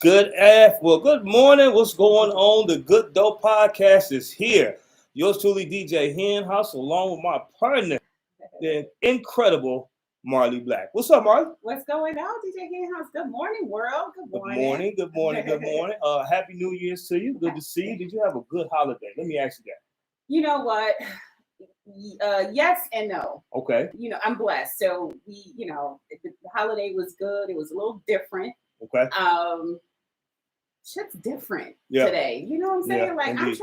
Good morning. What's going on? The Good Dope Podcast is here. Yours truly, DJ Henhouse, along with my partner, the incredible Marley Black. What's up, Marley? What's going on, DJ Henhouse? Good morning, world. Good Good morning. morning. Good morning. Good morning. Happy New Year's to you. Good to see you. Did you have a good holiday? Let me ask you that. You know what? Yes and no. Okay. I'm blessed. So the holiday was good. It was a little different. Okay. Shit's different Yeah. today. You know what I'm saying? Yeah, Like indeed.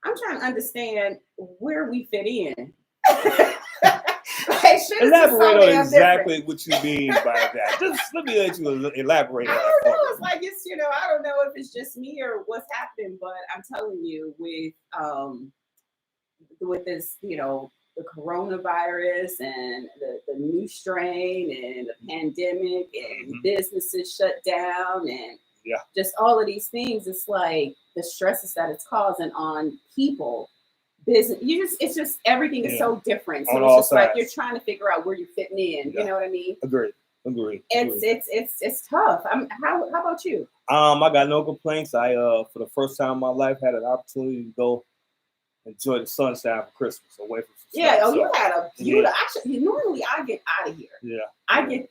I'm trying to understand where we fit in. Like, shit is just so Elaborate on damn exactly different. what you mean by that. Just let me let you elaborate I on don't that. know. It's like I don't know if it's just me or what's happening, but I'm telling you, with this, the coronavirus and the new strain and the pandemic and businesses shut down and Yeah. just all of these things, it's like the stresses that it's causing on people. Business, it's just everything is so different. So On it's all just like sides. you're trying to figure out where you're fitting in. Yeah. You know what I mean? Agreed. It's tough. How about you? I got no complaints. I for the first time in my life had an opportunity to go enjoy the sunshine for Christmas away from some Yeah. stuff. Oh, you had a beautiful. Yeah. Actually, normally I get out of here. Yeah. I get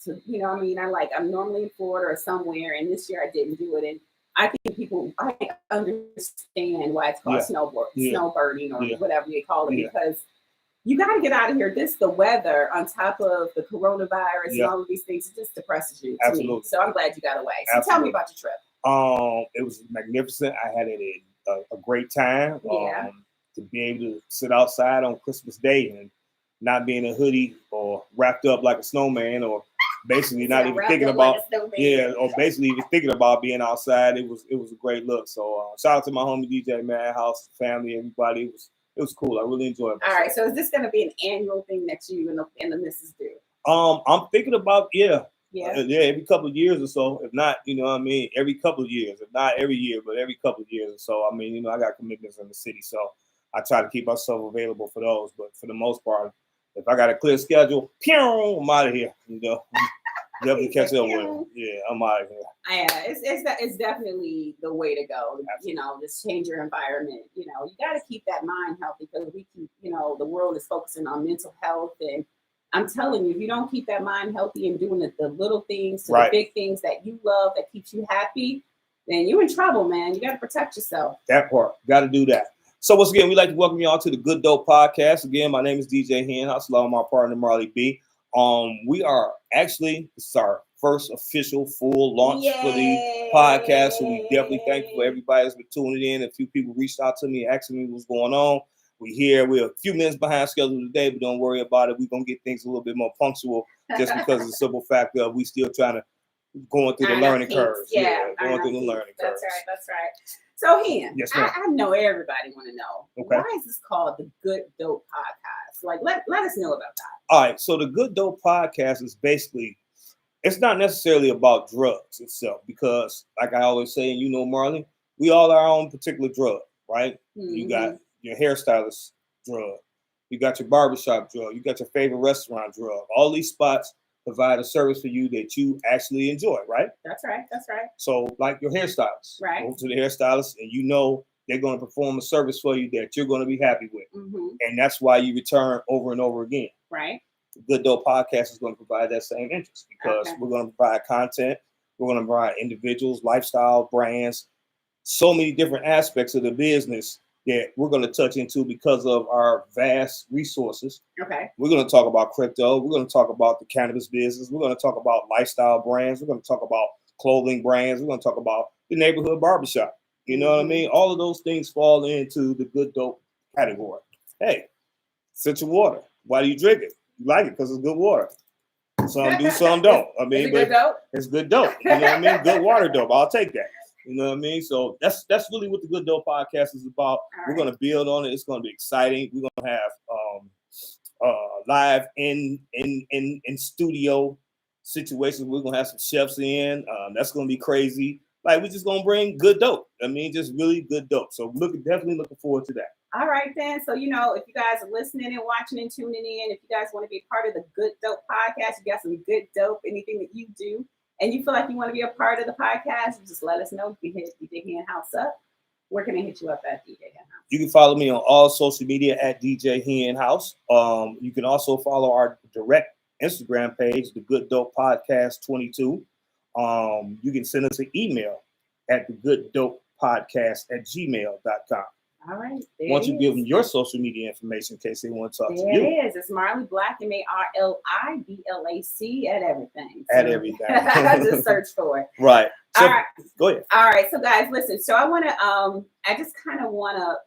to, what I mean, I'm normally in Florida or somewhere, and this year I didn't do it. And I think I understand why it's called snowbirding or whatever you call it, because you got to get out of here. The weather on top of the coronavirus and all of these things, it just depresses you. To me. So I'm glad you got away. So tell me about your trip. It was magnificent. I had a great time. Yeah. To be able to sit outside on Christmas Day and not be in a hoodie or wrapped up like a snowman or basically not even thinking about or basically even thinking about being outside. It was a great look. So shout out to my homie DJ Madhouse, family, everybody. It was cool. I really enjoyed it. All right. So is this going to be an annual thing that you and the missus do? I'm thinking about Yeah, every couple of years or so. If not, every couple of years. If not every year, but every couple of years or so. I mean, I got commitments in the city, so I try to keep myself available for those. But for the most part, if I got a clear schedule, I'm out of here. Definitely catch up with them. Yeah, I'm out of here. Yeah, it's definitely the way to go. Absolutely. Just change your environment. You got to keep that mind healthy because we keep, the world is focusing on mental health. And I'm telling you, if you don't keep that mind healthy and doing the little things to the big things that you love, that keeps you happy, then you're in trouble, man. You got to protect yourself. That part. Got to do that. So once again, we'd like to welcome y'all to the Good Dope Podcast. Again, my name is DJ Henhouse, along with my partner Marley B. We are this is our first official full launch for the podcast. So we definitely thank you for everybody that's been tuning in. A few people reached out to me asking me what's going on. We're a few minutes behind schedule today, but don't worry about it. We're gonna get things a little bit more punctual just because of the simple fact of we still trying to going through the learning curves. Going through the learning curves. That's right. So Hen, yes, I know everybody want to know why is this called the Good Dope Podcast? Like, let us know about that. All right, so the Good Dope Podcast is basically, it's not necessarily about drugs itself because, like I always say, Marley, we all are our own particular drug, right? Mm-hmm. You got your hairstylist drug, you got your barbershop drug, you got your favorite restaurant drug. All these spots provide a service for you that you actually enjoy, right? That's right. So, like your hairstylist, right? Go to the hairstylist, and they're going to perform a service for you that you're going to be happy with, and that's why you return over and over again, right? The Good Dope Podcast is going to provide that same interest because we're going to provide content, we're going to provide individuals, lifestyle, brands, so many different aspects of the business that we're going to touch into because of our vast resources. Okay. We're going to talk about crypto. We're going to talk about the cannabis business. We're going to talk about lifestyle brands. We're going to talk about clothing brands. We're going to talk about the neighborhood barbershop. You know what I mean? All of those things fall into the Good Dope category. Hey, sip your water. Why do you drink it? You like it because it's good water. Some do, some don't. I mean, good dope? It's good dope. You know what I mean? Good water dope. I'll take that. You know what I mean? So that's really what the Good Dope Podcast is about. We're going to build on it. It's going to be exciting. We're going to have live in studio situations. We're going to have some chefs in. That's going to be crazy. Like, we're just going to bring good dope. I mean, just really good dope. So definitely looking forward to that. All right, then. So, if you guys are listening and watching and tuning in, if you guys want to be part of the Good Dope Podcast, you got some good dope, anything that you do, and you feel like you want to be a part of the podcast, just let us know. You can hit DJ Hand House up. Where can I hit you up at, DJ Hand House? You can follow me on all social media at DJ Hand House. You can also follow our direct Instagram page, The Good Dope Podcast 22. You can send us an email at thegooddopepodcast@gmail.com. All right. Once you give them your social media information in case they want to talk to you. There it is. It's Marley Black, MarliBlack at everything. At everything. Just search for it. Right. So, all right. Go ahead. All right. So guys, listen. So I want to, I just kind of want to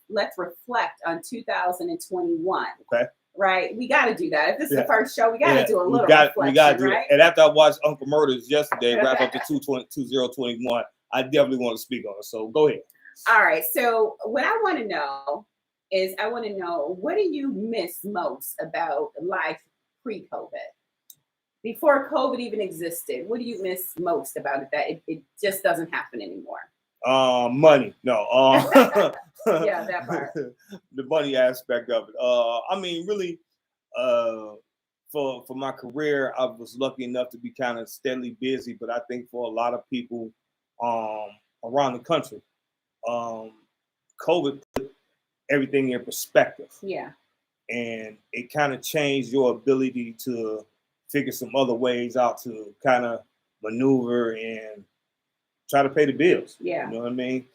let's reflect on 2021. Okay. Right. We got to do that. If this is the first show, we got to do a little reflection, we got to do right? it. And after I watched Uncle Murders yesterday, wrap up to 2021, I definitely want to speak on it. So go ahead. All right. So what I want to know is what do you miss most about life pre-COVID? Before COVID even existed, what do you miss most about it that it just doesn't happen anymore? Money. No. Yeah, that part. The money aspect of it. I mean, really, for my career, I was lucky enough to be kind of steadily busy, but I think for a lot of people around the country, COVID put everything in perspective. Yeah. And it kind of changed your ability to figure some other ways out to kind of maneuver and try to pay the bills. Yeah. You know what I mean?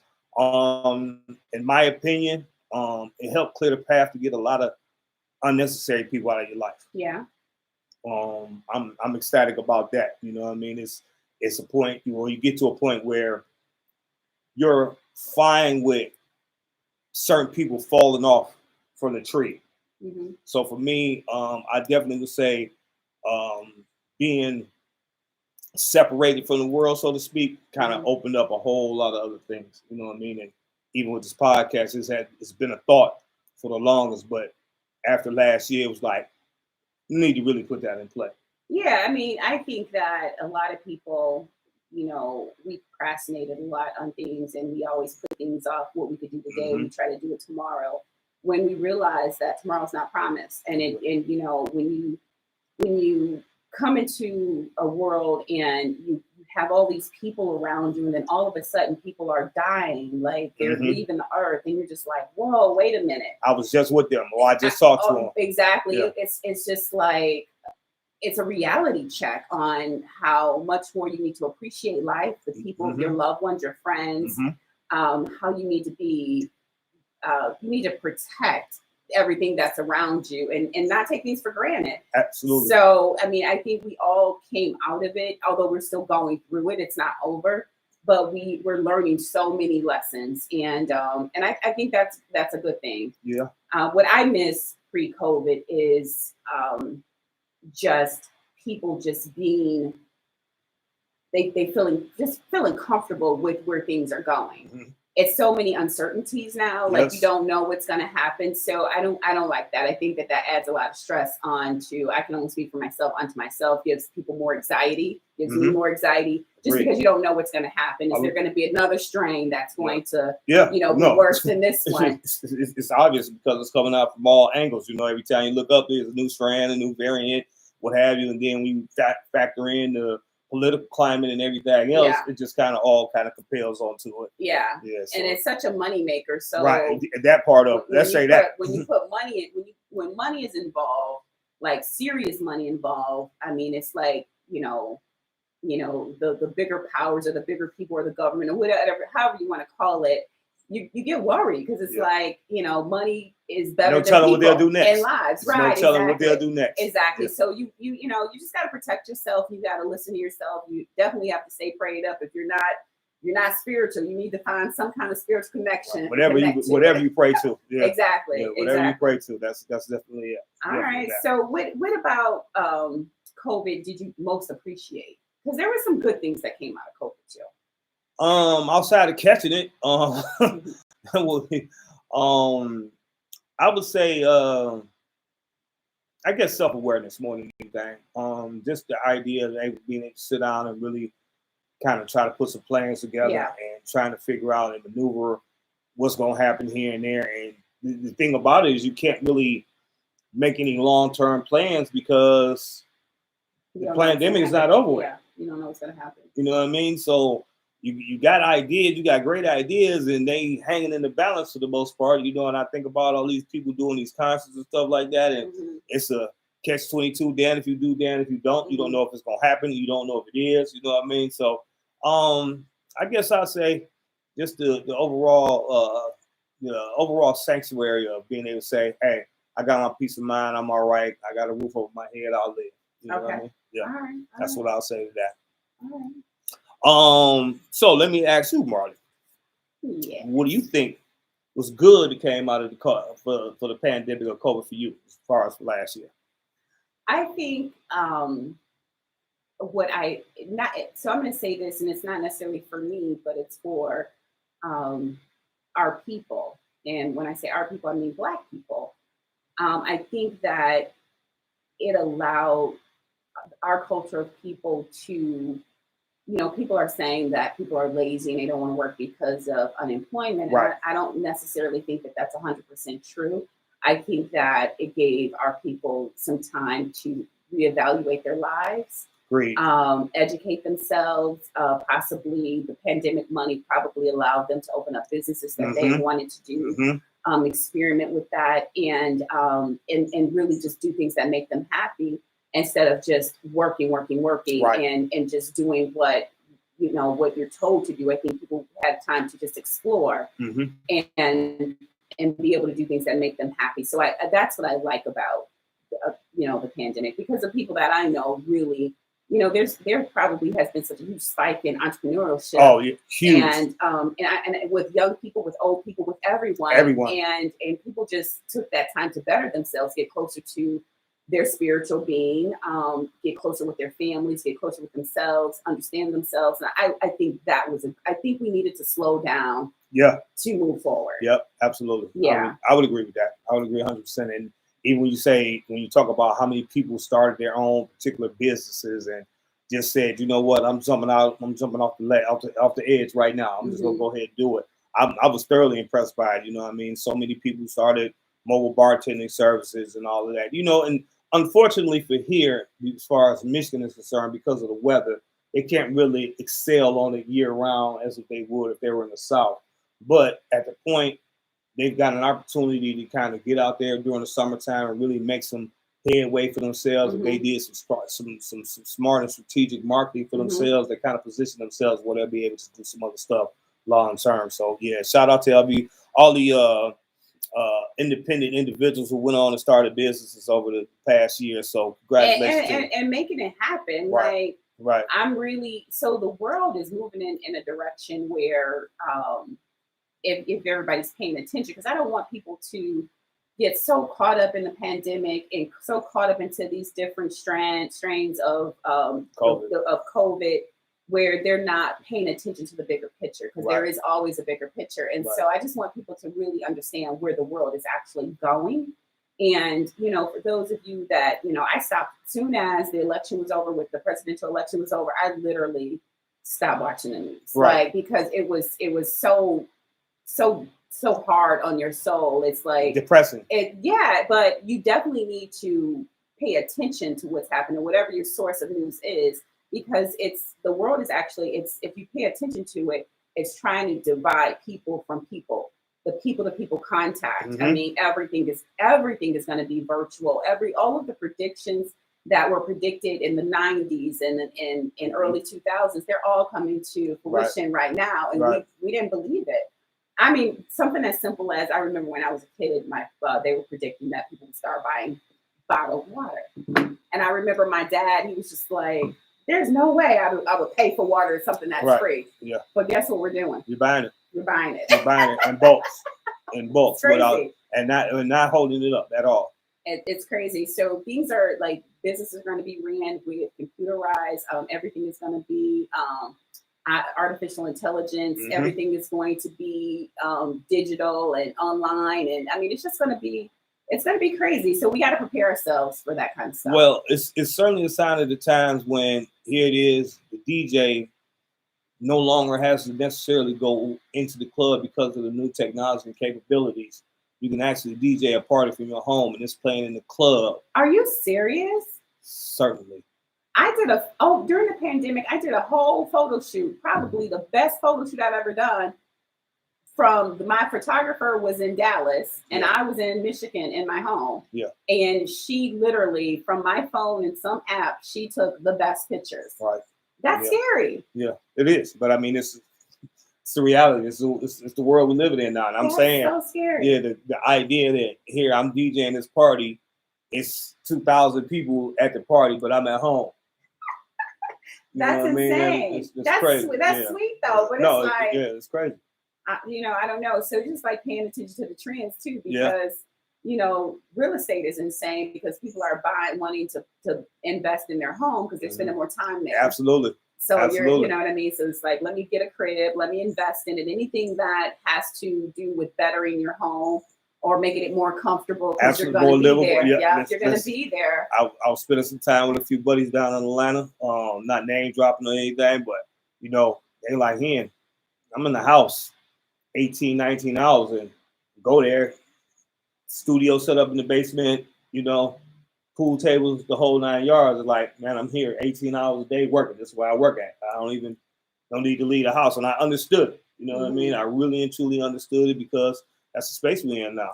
In my opinion, it helped clear the path to get a lot of unnecessary people out of your life. Yeah. I'm ecstatic about that. You know what I mean? It's a point, you get to a point where you're fine with certain people falling off from the tree. Mm-hmm. So for me, I definitely would say being separated from the world, so to speak, kind of opened up a whole lot of other things. You know what I mean? And even with this podcast, it's been a thought for the longest, but after last year, it was like, you need to really put that in play. Yeah, I mean, I think that a lot of people, we procrastinated a lot on things and we always put things off what we could do today. Mm-hmm. We try to do it tomorrow when we realize that tomorrow's not promised. And when you come into a world and you have all these people around you and then all of a sudden people are dying, like they're leaving the earth and you're just like, whoa, wait a minute. I was just with them or I just talked to them. Exactly. Yeah. It's just like, it's a reality check on how much more you need to appreciate life, the people, your loved ones, your friends, how you need to be, you need to protect everything that's around you and not take things for granted. Absolutely. So, I mean, I think we all came out of it, although we're still going through it. It's not over, but we're learning so many lessons. And I think that's a good thing. Yeah. What I miss pre-COVID is just people just being, they feeling comfortable with where things are going. Mm-hmm. It's so many uncertainties now, like you don't know what's going to happen. So I don't like that. I think that adds a lot of stress onto, I can only speak for myself, onto myself, gives people more anxiety, gives me more anxiety, just because you don't know what's going to happen. Is there going to be another strain that's going to, be worse than this one? It's obvious because it's coming out from all angles. Every time you look up, there's a new strand, a new variant, what have you. And then we factor in the political climate and everything else, it just kind of compels onto it. Yeah. And it's such a money maker. So right, that part of let's say that when you put money in, when money is involved, like serious money involved, I mean, it's like the bigger powers or the bigger people or the government or whatever, however you want to call it, you get worried because it's like, money is better than people what they'll do next. And lives. There's right. No telling what they'll do next. Exactly. Yeah. So you just got to protect yourself. You got to listen to yourself. You definitely have to stay prayed up. If you're not spiritual, you need to find some kind of spiritual connection. Whatever you pray to. Yeah. Exactly. Yeah, whatever you pray to. That's definitely it. All right. So what about COVID did you most appreciate? Because there were some good things that came out of COVID too. Outside of catching it, I would say, I guess self-awareness more than anything. Just the idea of being able to sit down and really kind of try to put some plans together and trying to figure out and maneuver what's going to happen here and there. And the thing about it is you can't really make any long-term plans because the pandemic is not over with. You don't know what's gonna happen. You know what I mean? So you got ideas, you got great ideas, and they hanging in the balance for the most part. You know, and I think about all these people doing these concerts and stuff like that, and it's a catch-22. Damn if you do, damn if you don't. You don't know if it's gonna happen. You don't know if it is. You know what I mean? So, I guess I'll say just the overall sanctuary of being able to say, hey, I got my peace of mind. I'm all right. I got a roof over my head. I'll live. You know what I mean? Yeah. All right. That's what I'll say to that. All right. So let me ask you, Marley. Yeah. What do you think was good that came out of the for the pandemic or COVID for you as far as last year? I think so I'm going to say this, and it's not necessarily for me, but it's for our people. And when I say our people, I mean Black people. I think that it allowed our culture of people to, people are saying that people are lazy and they don't want to work because of unemployment. Right. I don't necessarily think that that's 100% true. I think that it gave our people some time to reevaluate their lives, educate themselves. Possibly the pandemic money probably allowed them to open up businesses that they wanted to do, experiment with that, and really just do things that make them happy instead of just working, right. and just doing what you're told to do. I think people had time to just explore and be able to do things that make them happy. So that's what I like about the pandemic, because the people that I know really, there probably has been such a huge spike in entrepreneurship. Oh, yeah, huge. And with young people, with old people, with everyone. And people just took that time to better themselves, get closer to their spiritual being, get closer with their families, get closer with themselves, understand themselves. And I think I think we needed to slow down. Yeah. To move forward. Yep, absolutely. Yeah. I would agree with that. I would agree 100%. And even when you talk about how many people started their own particular businesses and just said, you know what, I'm jumping off the edge right now. I'm just gonna go ahead and do it. I was thoroughly impressed by it. You know what I mean? So many people started mobile bartending services and all of that. And unfortunately for here, as far as Michigan is concerned, because of the weather, they can't really excel on it year round as if they would if they were in the South. But at the point, they've got an opportunity to kind of get out there during the summertime and really make some headway for themselves. If they did some smart and strategic marketing for themselves, they kind of position themselves where they'll be able to do some other stuff long term. So yeah, shout out to all the independent individuals who went on and started businesses over the past year. So congratulations and making it happen. Right. Right. So the world is moving in a direction where if everybody's paying attention, because I don't want people to get so caught up in the pandemic and so caught up into these different strains of COVID, where they're not paying attention to the bigger picture, because there is always a bigger picture. And so I just want people to really understand where the world is actually going. And, for those of you that, I stopped as soon as the election was over, with the presidential election was over, I literally stopped watching the news, because it was so hard on your soul. It's like depressing. But you definitely need to pay attention to what's happening, whatever your source of news is, because the world is actually, if you pay attention to it, it's trying to divide people from people, the people-to-people contact. I mean, everything is going to be virtual. All of the predictions that were predicted in the 90s and in early 2000s, they're all coming to fruition right now, and we didn't believe it. I mean, something as simple as, I remember when I was a kid, they were predicting that people would start buying bottled water. And I remember my dad, he was just like, there's no way I would pay for water or something that's free. Yeah. But guess what we're doing? You're buying it. You're buying it in bulks. Crazy. and not holding it up at all. It's crazy. So things are like, businesses are going to be ran with computerized. Everything is going to be artificial intelligence. Everything is going to be digital and online, and I mean, it's going to be crazy. So we got to prepare ourselves for that kind of stuff. Well, it's certainly a sign of the times when here it is, the DJ no longer has to necessarily go into the club because of the new technology and capabilities. You can actually DJ a party from your home and it's playing in the club. Are you serious? Certainly. during the pandemic, I did a whole photo shoot, probably the best photo shoot I've ever done. My photographer was in Dallas and I was in Michigan in my home. Yeah. And she literally, from my phone and some app, she took the best pictures. Right. That's scary. Yeah, it is. But I mean, it's the reality. It's the world we're living in now. And I'm saying, so scary. Yeah, the idea that here I'm DJing this party, it's 2,000 people at the party, but I'm at home. That's insane. It's that's crazy. That's sweet though, but it's like it's crazy. I don't know. So just like paying attention to the trends too, because real estate is insane because people are wanting to invest in their home because they're spending more time there. Absolutely. So you're, you know what I mean? So it's like, let me get a crib, let me invest in it. Anything that has to do with bettering your home or making it more comfortable because you're going to be there. Yeah, you're going to be there. I was spending some time with a few buddies down in Atlanta. Not name dropping or anything, but they like, I'm in the house 18, 19 hours and go there. Studio set up in the basement, pool tables, the whole 9 yards. Like, man, I'm here 18 hours a day working. That's where I work at. I don't need to leave the house. And I understood it. You know what I mean? I really and truly understood it because that's the space we're in now.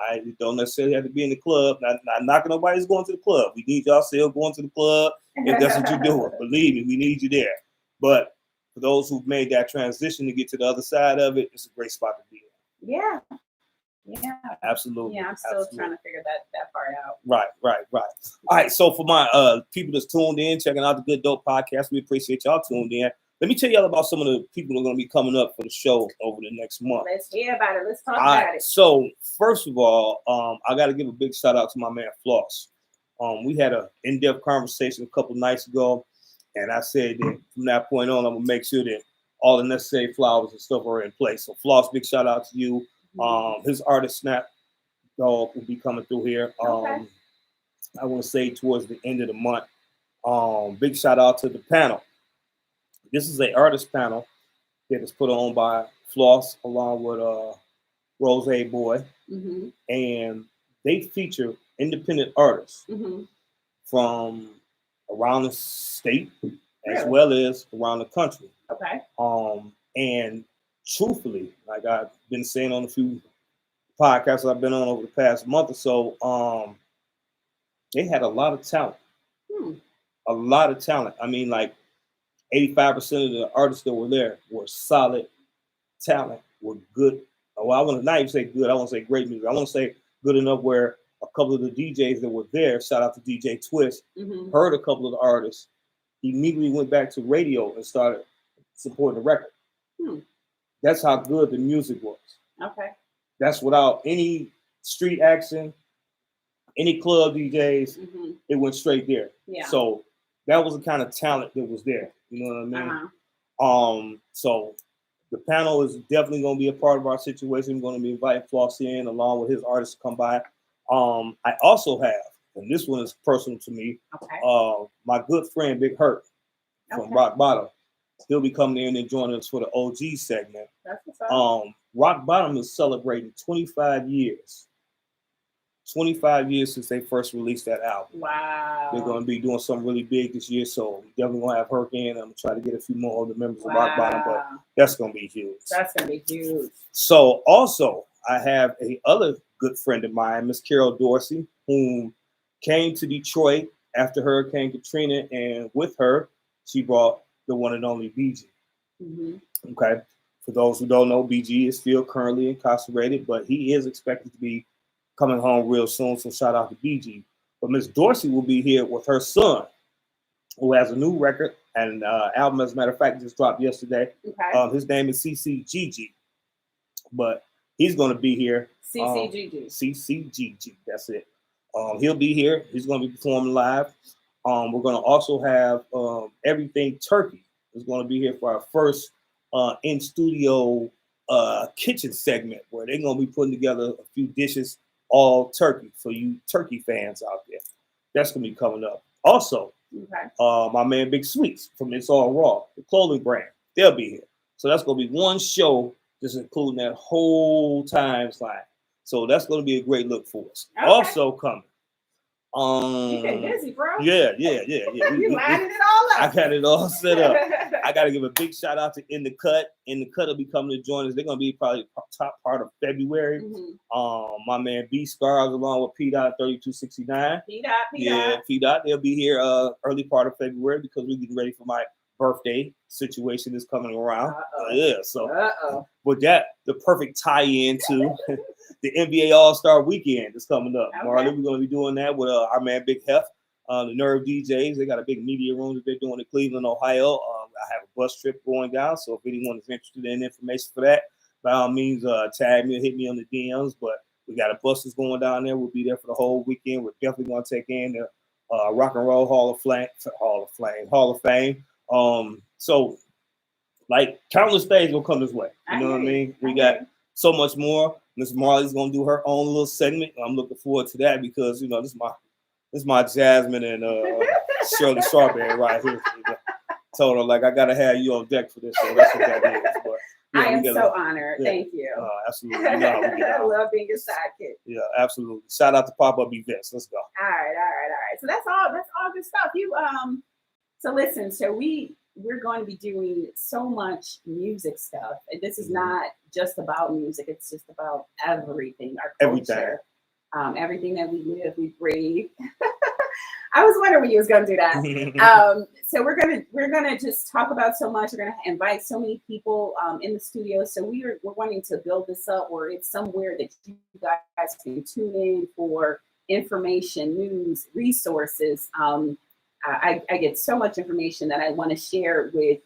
I don't necessarily have to be in the club. Not knocking nobody's going to the club. We need y'all still going to the club if that's what you're doing. Believe me, we need you there. But for those who've made that transition to get to the other side of it, it's a great spot to be in. Yeah. Yeah. Absolutely. Yeah, I'm still trying to figure that part out. Right. All right. So for my people that's tuned in, checking out the Good Dope Podcast, we appreciate y'all tuned in. Let me tell y'all about some of the people that are going to be coming up for the show over the next month. Let's hear about it. Let's talk about it. So first of all, I got to give a big shout out to my man Floss. We had an in-depth conversation a couple nights ago, and I said that from that point on, I'm going to make sure that all the necessary flowers and stuff are in place. So Floss, big shout out to you. His artist Snap Dog will be coming through here. Okay. I want to say towards the end of the month. Big shout out to the panel. This is an artist panel that is put on by Floss along with Rose Boy, and they feature independent artists from around the state as well as around the country. Okay. And truthfully, like I've been saying on a few podcasts I've been on over the past month or so, they had a lot of talent. A lot of talent. I mean, like 85% of the artists that were there were solid talent, were good. Well, I want to not even say good. I want to say great music. I want to say good enough where a couple of the DJs that were there, shout out to DJ Twist, heard a couple of the artists, immediately went back to radio and started supporting the record. That's how good the music was. Okay. That's without any street action, any club DJs. It went straight there. Yeah. So that was the kind of talent that was there. You know what I mean? So the panel is definitely going to be a part of our situation. We're going to be inviting Floss in along with his artists to come by. I also have, and this one is personal to me, my good friend Big Hurt from Rock Bottom. He'll be coming in and joining us for the OG segment. That's what's up. Rock Bottom is celebrating 25 years. 25 years since they first released that album. Wow. They're going to be doing something really big this year, so we're definitely going to have her in. I'm going to try to get a few more of the members of Rock Bottom, but that's going to be huge. That's going to be huge. So also, I have a other good friend of mine, Miss Carol Dorsey, whom came to Detroit after Hurricane Katrina, and with her, she brought the one and only BG. Okay. For those who don't know, BG is still currently incarcerated, but he is expected to be coming home real soon, so shout out to BG. But Miss Dorsey will be here with her son, who has a new record and album, as a matter of fact, just dropped yesterday. Okay. His name is CCGG, but he's going to be here. CCGG. That's it. He'll be here. He's going to be performing live. We're going to also have Everything Turkey is going to be here for our first in-studio kitchen segment where they're going to be putting together a few dishes, all turkey, for you turkey fans out there. That's going to be coming up. Also, my man Big Sweets from It's All Raw, the clothing brand, they'll be here. So that's going to be one show just including that whole time slide. So that's going to be a great look for us. Also coming, You've been busy, bro. Yeah. You lining it all up. I got it all set up. I got to give a big shout out to In the Cut. In the Cut will be coming to join us. They're going to be probably top part of February. My man B Scars along with P-Dot 3269. P-Dot. They'll be here early part of February because we're getting ready for my birthday situation is coming around. But the perfect tie-in to the NBA All-Star Weekend is coming up. Okay. Marley, we're going to be doing that with our man Big Hef, the Nerve DJs. They got a big media room that they're doing in Cleveland, Ohio. I have a bus trip going down, so if anyone is interested in information for that, by all means, tag me or hit me on the DMs. But we got a bus that's going down there. We'll be there for the whole weekend. We're definitely going to take in the Rock and Roll Hall of Fame. So like countless things will come this way. You know what I mean? We got so much more. Miss Marley's gonna do her own little segment. I'm looking forward to that because this is my Jasmine and Shirley Strawberry right here. Told her like I gotta have you on deck for this. So that's what that is. But I am so honored. Yeah. Thank you. Absolutely. I love being your sidekick. Yeah, absolutely. Shout out to Pop-Up Events. Let's go. All right. So that's all good stuff. So listen, we're going to be doing so much music stuff. And this is not just about music. It's just about everything, our culture, everything that we live, we breathe. I was wondering when you was going to do that. So we're gonna just talk about so much. We're gonna invite so many people in the studio. So we're wanting to build this up where it's somewhere that you guys can tune in for information, news, resources. I get so much information that I want to share with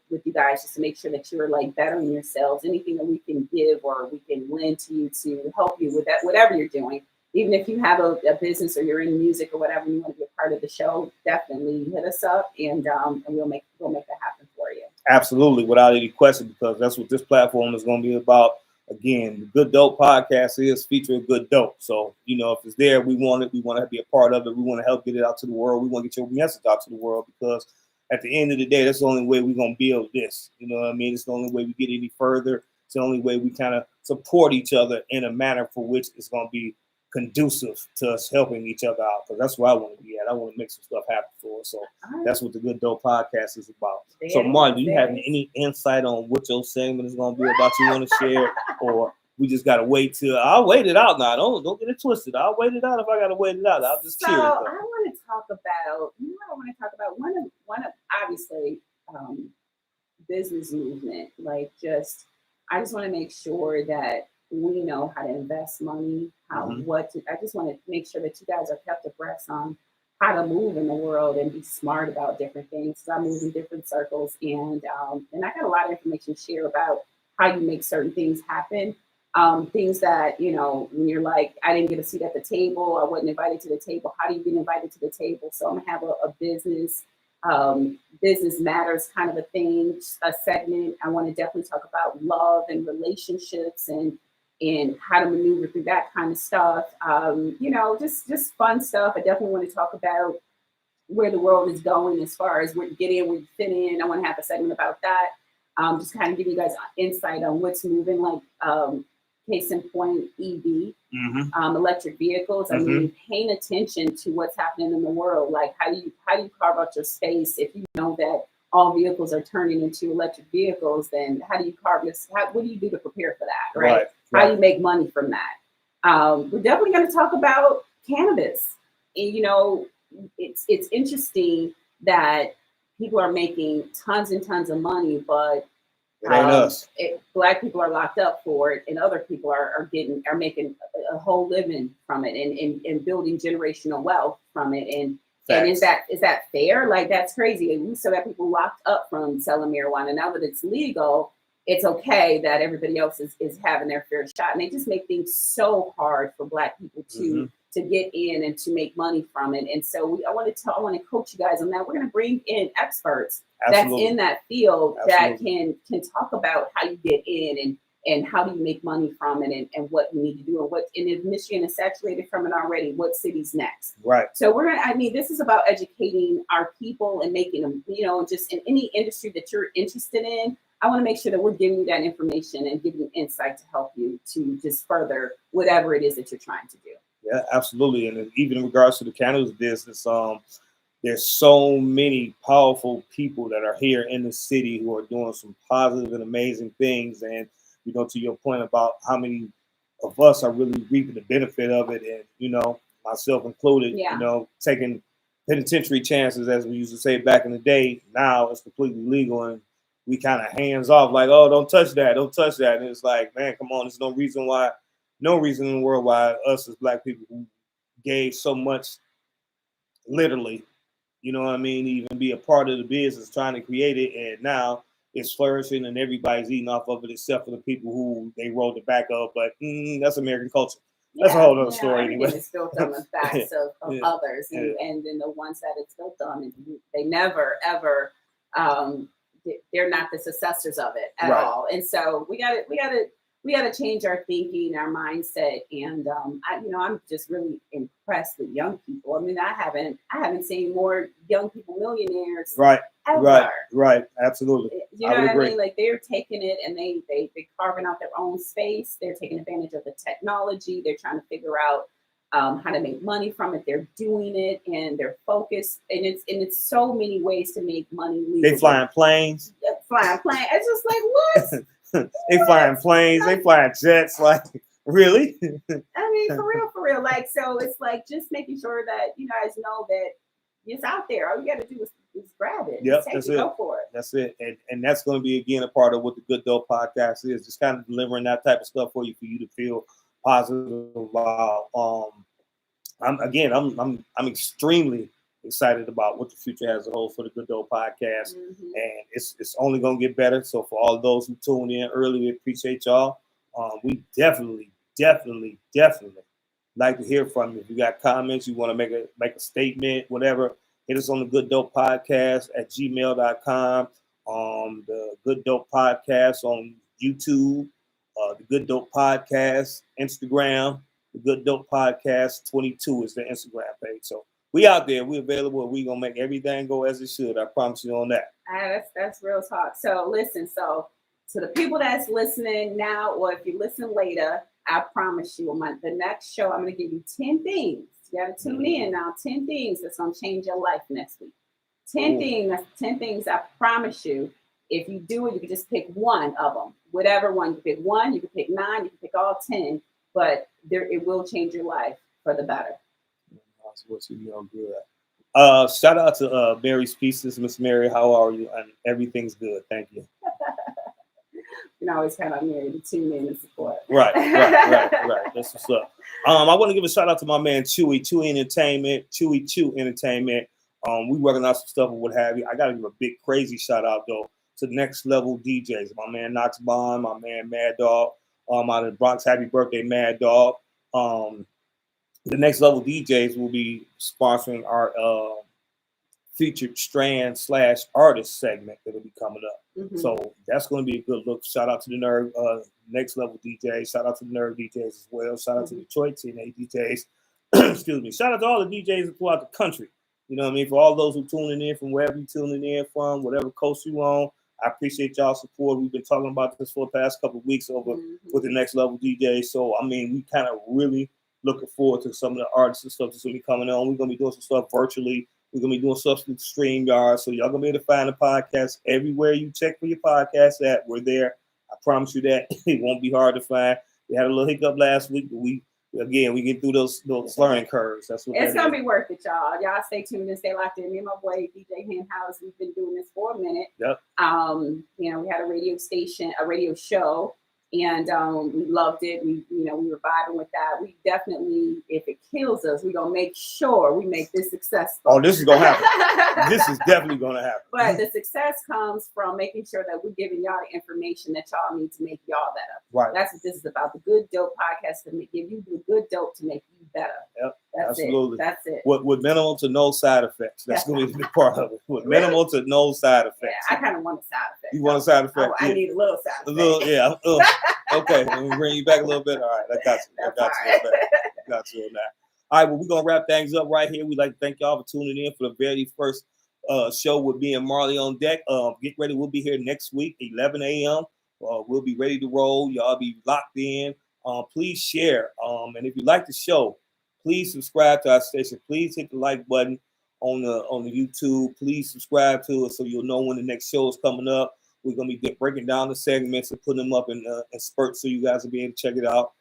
you guys just to make sure that you're like bettering yourselves. Anything that we can give or we can lend to you to help you with that, whatever you're doing. Even if you have a business or you're in music or whatever, you want to be a part of the show, definitely hit us up and we'll make that happen for you. Absolutely, without any question, because that's what this platform is going to be about. Again, the Good Dope podcast is featuring good dope. So, if it's there, we want it. We want to be a part of it. We want to help get it out to the world. We want to get your message out to the world because at the end of the day, that's the only way we're going to build this. You know what I mean? It's the only way we get any further. It's the only way we kind of support each other in a manner for which it's going to be conducive to us helping each other out, because that's where I want to be at. I want to make some stuff happen for us. So that's what the Good Dope podcast is about. So Mark, do you have any insight on what your segment is going to be about you want to share, or we just got to wait till I'll wait it out now? Don't get it twisted. I'll wait it out if I got to wait it out. I'm just curious. I want to talk about, one of obviously business movement. I just want to make sure that we know how to invest money, I just want to make sure that you guys are kept abreast on how to move in the world and be smart about different things. So I move in different circles and I got a lot of information to share about how you make certain things happen. Things that, when you're like, I didn't get a seat at the table, I wasn't invited to the table. How do you get invited to the table? So I'm gonna have a business matters kind of a thing, a segment. I want to definitely talk about love and relationships and how to maneuver through that kind of stuff. Just fun stuff. I definitely want to talk about where the world is going as far as where you get in, where you fit in. I want to have a segment about that. Just kind of give you guys insight on what's moving, case in point, EV, electric vehicles. I mean, paying attention to what's happening in the world. Like, how do you carve out your space if you know that all vehicles are turning into electric vehicles? Then how do you carve this? What do you do to prepare for that? Right. How do you make money from that? We're definitely going to talk about cannabis. And, it's interesting that people are making tons and tons of money, but it ain't us. Black people are locked up for it, and other people are making a whole living from it and building generational wealth from it. And is that fair? Like, that's crazy. We still got people locked up from selling marijuana. Now that it's legal, it's okay that everybody else is having their fair shot. And they just make things so hard for Black people to get in and to make money from it. And so I want to coach you guys on that. We're going to bring in experts that's in that field that can talk about how you get in and how do you make money from it and what you need to do and if Michigan is saturated from it already, what city's next? Right. So this is about educating our people and making them, just in any industry that you're interested in. I want to make sure that we're giving you that information and giving you insight to help you to just further whatever it is that you're trying to do. Yeah, absolutely. And even in regards to the cannabis business, there's so many powerful people that are here in the city who are doing some positive and amazing things. And, to your point about how many of us are really reaping the benefit of it. And, myself included, taking penitentiary chances, as we used to say back in the day. Now it's completely legal and we kind of hands off like, oh, don't touch that. Don't touch that. And it's like, man, come on. There's no reason in the world why us as Black people who gave so much literally, even be a part of the business trying to create it. And now it's flourishing and everybody's eating off of it except for the people who they rolled the back of. But that's American culture. That's a whole other story anyway. It's built on the backs of others and then the ones that it's built on. And they never, ever, they're not the successors of it at all. And so we got to change our thinking, our mindset. And I'm just really impressed with young people. I mean, I haven't seen more young people millionaires. Ever. Right. Absolutely. You know what I mean? Like they're taking it and they're carving out their own space. They're taking advantage of the technology. They're trying to figure out how to make money from it. They're doing it and they're focused. And it's so many ways to make money legally. They flying planes. It's just like what? They flying planes. They flying jets. Like really? I mean, for real. Like so, it's like just making sure that you guys know that it's out there. All you got to do is grab it. Yep, that's it. Go for it. That's it. And that's going to be, again, a part of what the Good Dope Podcast is. Just kind of delivering that type of stuff for you to feel positive about. I'm extremely excited about what the future has to hold for the Good Dope Podcast. And it's only going to get better. So for all those who tuned in early, we appreciate y'all. We definitely like to hear from you. If you got comments, you want to make a statement, whatever, hit us on the Good Dope Podcast at gmail.com. The Good Dope Podcast on YouTube, the Good Dope Podcast Instagram, the Good Dope Podcast 22 is the Instagram page. So we out there, we available, we gonna make everything go as it should. I promise you on that. That's real talk. So listen, so to the people that's listening now, or if you listen later, I promise you the next show, I'm going to give you 10 things. You got to tune in now. 10 things that's going to change your life next week. 10 things I promise you. If you do it, you can just pick one of them. Whatever one. You can pick one, you can pick 9, you can pick all 10. But it will change your life for the better. Good. Shout out to Mary's Pieces. Miss Mary, how are you? And everything's good. Thank you. You can always count on Mary to tune in and support. Right. That's what's up. I want to give a shout out to my man Chewy Entertainment. We working out some stuff and what have you. I got to give a big crazy shout out though to Next Level DJs. My man Knox Bond, my man Mad Dog, out of the Bronx. Happy birthday, Mad Dog. The Next Level DJs will be sponsoring our featured strand / artist segment that'll be coming up. So that's going to be a good look. Shout out to the Nerve Next Level DJs. Shout out to the Nerve DJs as well. Shout out to Detroit TNA DJs. Excuse me. Shout out to all the DJs throughout the country. You know what I mean? For all those who tuning in from wherever you tuning in from, whatever coast you on, I appreciate y'all's support. We've been talking about this for the past couple of weeks over with the Next Level DJs. So, I mean, we kind of really looking forward to some of the artists and stuff that's going to be coming on. We're going to be doing some stuff virtually. We're going to be doing stuff with StreamYard. So y'all going to be able to find the podcast everywhere you check for your podcast at. We're there. I promise you that. It won't be hard to find. We had a little hiccup last week, but we get through those learning curves. That's what it's going to be worth it, y'all. Y'all stay tuned and stay locked in. Me and my boy, DJ Henhouse, we've been doing this for a minute. Yep. We had a radio show. And we loved it. We were vibing with that. We definitely, if it kills us, we're gonna make sure we make this successful. Oh, this is gonna happen. This is definitely gonna happen. But the success comes from making sure that we're giving y'all the information that y'all need to make y'all better. Right. That's what this is about. The Good Dope Podcast to give you the good dope to make you better. Yep. That's absolutely. That's it. With minimal to no side effects. That's going to be a big part of it. With minimal to no side effects. Yeah, I kind of want a side effect. You want a side effect? I need a little side effect. A little, yeah. Okay, let me bring you back a little bit. All right, I got you on that. All right, well, we're going to wrap things up right here. We'd like to thank y'all for tuning in for the very first show with me and Marley on deck. Get ready. We'll be here next week, 11 a.m. We'll be ready to roll. Y'all be locked in. Please share. And if you like the show, Please subscribe to our station. Please hit the like button on the YouTube. Please subscribe to it so you'll know when the next show is coming up. We're gonna be breaking down the segments and putting them up in spurts so you guys will be able to check it out.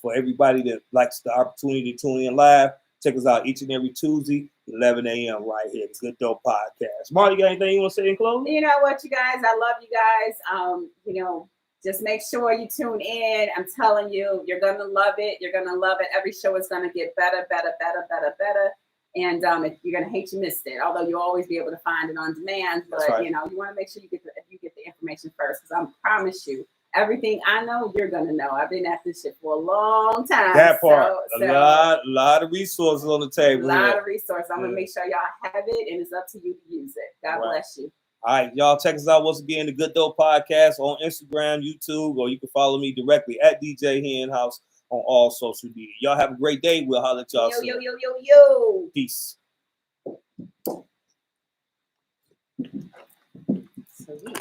For everybody that likes the opportunity to tune in live, check us out each and every Tuesday, 11 a.m. right here, the Good Dope Podcast. Marty, you got anything you want to say in closing? You know what, you guys? I love you guys. Just make sure you tune in. I'm telling you, you're gonna love it. You're gonna love it. Every show is gonna get better. And if you're gonna hate you missed it, although you'll always be able to find it on demand. But right. You want to make sure you get the information first, because I promise you, everything I know, you're gonna know. I've been at this shit for a long time. That part, a lot of resources on the table. A lot of resources. I'm gonna make sure y'all have it, and it's up to you to use it. God bless you. All right, y'all, check us out once again, the Good Dope Podcast on Instagram, YouTube, or you can follow me directly at DJ Henhouse on all social media. Y'all have a great day. We'll holler at y'all soon. Yo. Peace. Sweet.